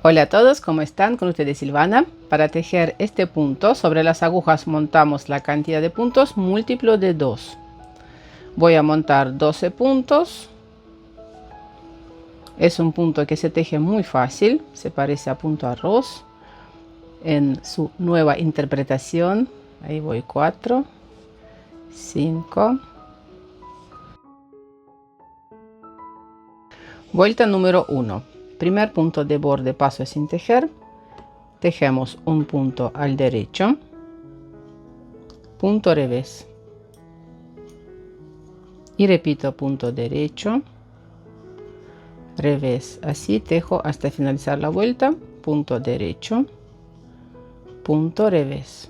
Hola a todos, ¿cómo están? Con ustedes Silvana. Para tejer este punto, sobre las agujas montamos la cantidad de puntos múltiplo de 2. Voy a montar 12 puntos. Es un punto que se teje muy fácil, se parece a punto arroz en su nueva interpretación. Ahí voy 4, 5. Vuelta número 1. Primer punto de borde, paso sin tejer. Tejemos un punto al derecho, punto revés y repito punto derecho, revés. Así tejo hasta finalizar la vuelta. Punto derecho, punto revés,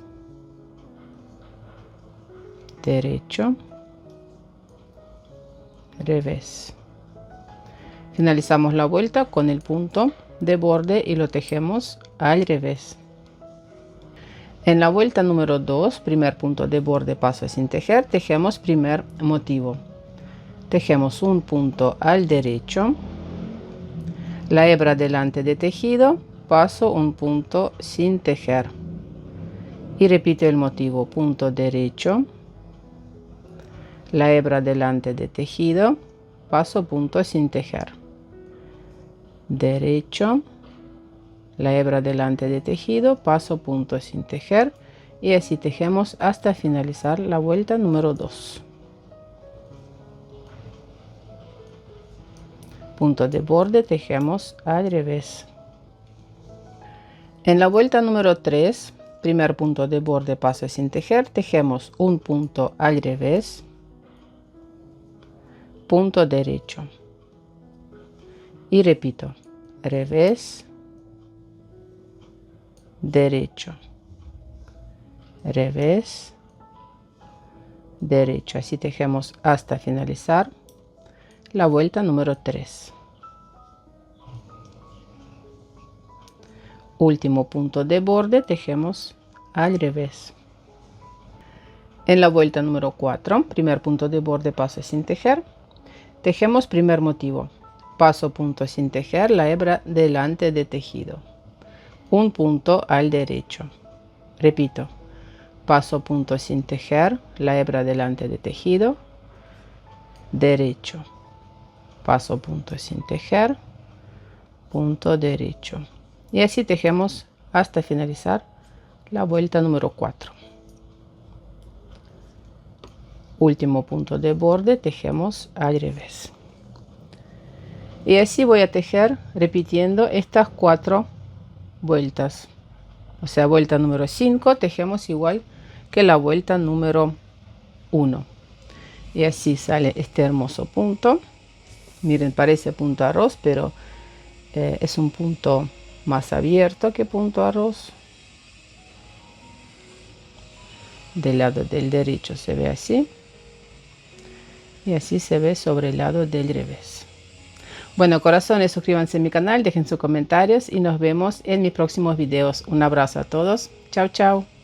derecho, revés. Finalizamos la vuelta con el punto de borde y lo tejemos al revés. En la vuelta número 2, primer punto de borde, paso sin tejer, tejemos primer motivo. Tejemos un punto al derecho, la hebra delante de tejido, paso un punto sin tejer y repito el motivo. Punto derecho, la hebra delante de tejido, paso punto sin tejer, derecho, la hebra delante de tejido, paso punto sin tejer y así tejemos hasta finalizar la vuelta número 2. Punto de borde, tejemos al revés. En la vuelta número 3, primer punto de borde, paso sin tejer, tejemos un punto al revés, punto derecho y repito revés, derecho, revés, derecho. Así tejemos hasta finalizar la vuelta número 3. Último punto de borde, tejemos al revés. En la vuelta número 4, primer punto de borde, paso sin tejer, tejemos primer motivo, paso punto sin tejer, la hebra delante de tejido, un punto al derecho, repito, paso punto sin tejer, la hebra delante de tejido, derecho, paso punto sin tejer, punto derecho y así tejemos hasta finalizar la vuelta número 4. Último punto de borde, tejemos al revés y así voy a tejer repitiendo estas 4 vueltas. O sea, vuelta número 5 tejemos igual que la vuelta número 1 y así sale este hermoso punto. Miren, parece punto arroz, pero es un punto más abierto que punto arroz. Del lado del derecho se ve así y así se ve sobre el lado del revés. Bueno, corazones, suscríbanse a mi canal, dejen sus comentarios y nos vemos en mis próximos videos. Un abrazo a todos. Chao, chao.